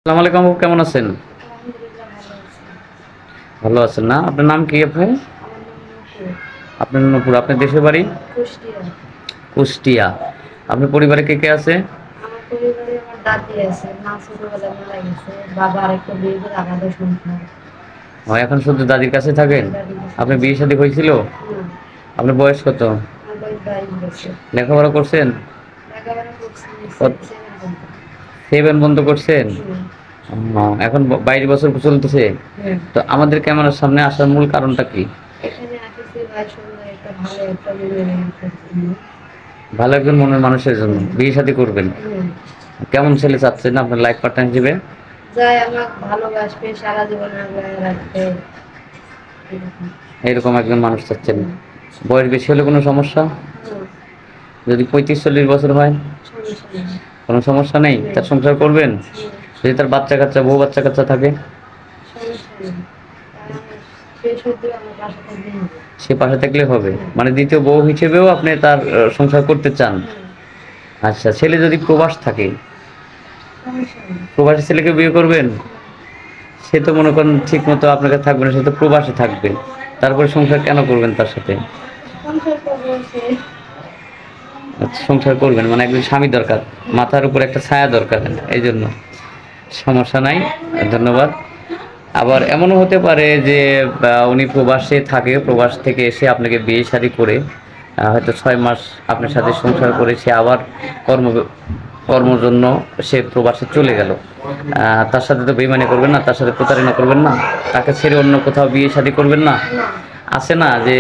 আসসালামু আলাইকুম আপু, কেমন আছেন? আলহামদুলিল্লাহ ভালো আছি। ভালো আছেন না? আপনার নাম কি আপু? আমার নাম নূপুর। আপনার নূপুর। আপনার দেশের বাড়ি? কুষ্টিয়া। কুষ্টিয়া। আপনার পরিবারে কে কে আছে? আমার পরিবারে আমার দাদি আছে, মা ছোটবেলায় মারা গেছে, বাবা আরেকটা বিয়ে করে আলাদা সংসার। ও, এখন শুধু দাদির কাছে থাকেন? দাদির কাছে আপনার থাকি। বিয়ে শাদী হয়েছিল? না, আপনার বয়স কত? আমার বয়স 22 বছর। লেখাপড়া করছেন? লেখাপড়া করছি, কত? সেভেন পর্যন্ত। 7 বন্ধ করছেন? হুম, এখন 22 বছর চলতেছে। হুম। তো আমাদের ক্যামেরার সামনে আসার মূল কারণটা কি? এখানে আসছি ভাই সুন্দর একটা ভালো একটা মেয়ে আসার জন্য। ভালো একজন মনের মানুষের জন্য হুম, বিয়ে শাদী করবেন? হুম। কেমন ছেলে চাচ্ছেন আপনার লাইফ পার্টনার হিসেবে? যাই আমাকে ভালোবাসবে, সারা জীবন আগলে রাখবে, এরকম। এরকম একজন মানুষ চাচ্ছেন? হুম, বয়স বেশি হলে কোনো সমস্যা? হুম। যদি 35-40 বছর হয়? সমস্যা নেই। কোনো সমস্যা নেই? হুম, তার সংসার করবেন? হুম। যদি তার বাচ্চা কাচ্চা বউ বাচ্চা কাচ্চা থাকে? সমস্যা নেই। তারা আমার শেষ হতে আমার বাসা থাকলেই হবে। সে পাশে থাকলে হবে, হুম, মানে দ্বিতীয় বউ হিসেবেও আপনি তার সংসার করতে চান? হুম। আচ্ছা, ছেলে যদি প্রবাস থাকে, সমস্যা নেই। প্রবাসী ছেলেকে বিয়ে করবেন? সে তো মনে করেন ঠিক মতো আপনার কাছে থাকবে না, সে তো প্রবাসে থাকবে, তারপরে সংসার কেন করবেন তার সাথে? সংসার করবো সে। আচ্ছা, সংসার করবেন মানে একজন স্বামী দরকার, মাথার উপর একটা ছায়া দরকার, এই জন্য। সমস্যা নাই, ধন্যবাদ। আবার এমনও হতে পারে যে উনি প্রবাসে থাকে, প্রবাস থেকে এসে আপনাকে বিয়ে শাদী করে হয়তো 6 মাস আপনার সাথে সংসার করে সে আবার কর্ম কর্মর জন্য সে প্রবাসে চলে গেল। তার সাথে তো বেইমানি করবেন না, তার সাথে প্রতারণা করবেন না, তাকে ছেড়ে অন্য কোথাও বিয়ে শাদী করবেন না? না। আছে না যে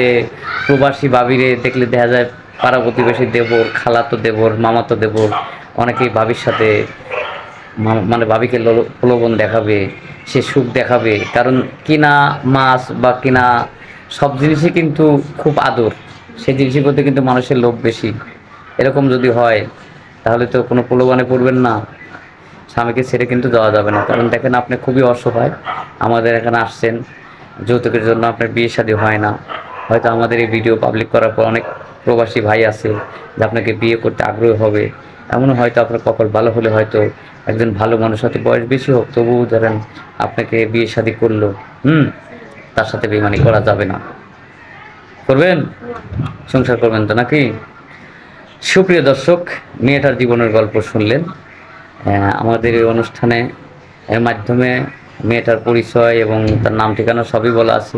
প্রবাসী ভাবিরে দেখলে দেখা যায় পাড়া প্রতিবেশী দেবর, খালাতো দেবর, মামাতো দেবর অনেকেই ভাবির সাথে মানে ভাবিকে প্রলোভন দেখাবে, সে সুখ দেখাবে, কারণ কিনা মাছ বা কিনা সব জিনিসই কিন্তু খুব আদর, সেই জিনিসের প্রতি কিন্তু মানুষের লোভ বেশি। এরকম যদি হয় তাহলে তো কোনো প্রলোভনে পড়বেন না। স্বামীকে ছেড়ে কিন্তু যাওয়া যাবে না, কারণ দেখেন আপনি খুবই অসহায়, আমাদের এখানে আসছেন, যৌতুকের জন্য আপনার বিয়ে শাদী হয় না। হয়তো আমাদের এই ভিডিও পাবলিক করার পর অনেক প্রবাসী ভাই আছে যে আপনাকে বিয়ে করতে আগ্রহী হবে, এমনও হয়তো আপনার কপাল ভালো হলে হয়তো একজন ভালো মানুষ, হয়তো বয়স বেশি হোক তবুও ধরেন আপনাকে বিয়ে শাদী করলো, তার সাথে বেইমানি করা যাবে না। করবেন? সংসার করবেন তো নাকি? সুপ্রিয় দর্শক, মেয়েটার জীবনের গল্প শুনলেন। আমাদের এই অনুষ্ঠানে এর মাধ্যমে মেয়েটার পরিচয় এবং তার নাম ঠিকানা সবই বলা আছে।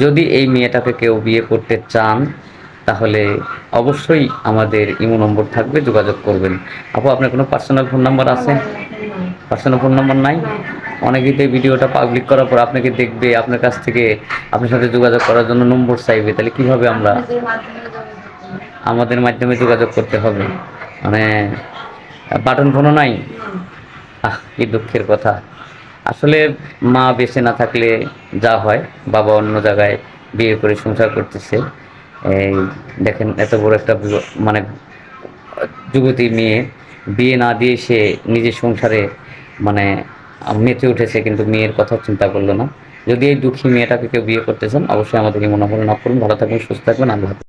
যদি এই মেয়েটাকে কেউ বিয়ে করতে চান তাহলে অবশ্যই আমাদের ইমো নম্বর থাকবে, যোগাযোগ করবেন। আপু, আপনার কোনো পার্সোনাল ফোন নাম্বার আছে? আমার এখন নাই। পার্সোনাল ফোন নাম্বার নাই? না। অনেকেই তো এই ভিডিওটা পাবলিক করার পর আপনাকে দেখবে, আপনার কাছ থেকে আপনার সাথে যোগাযোগ করার জন্য নম্বর চাইবে, তাহলে কিভাবে আমরা? আপনাদের মাধ্যমে যোগাযোগ করুন। আমাদের মাধ্যমে যোগাযোগ করতে হবে? মানে বাটন ফোনও নাই? না। কি দুঃখের কথা। আসলে মা বেঁচে না থাকলে যা হয়, বাবা অন্য জায়গায় বিয়ে করে সংসার করতেছে। এই দেখেন এত বড় একটা মানে যুবতী মেয়ে, বিয়ে না দিয়ে সে নিজের সংসারে মানে মেতে উঠেছে, কিন্তু মেয়ের কথা চিন্তা করলো না। যদি এই দুঃখী মেয়েটাকে কেউ বিয়ে করতে চান অবশ্যই আমাদের এই মনোভাবনা করুন। ভালো থাকবেন, সুস্থ থাকবেন, আল্লাহ হাফেজ।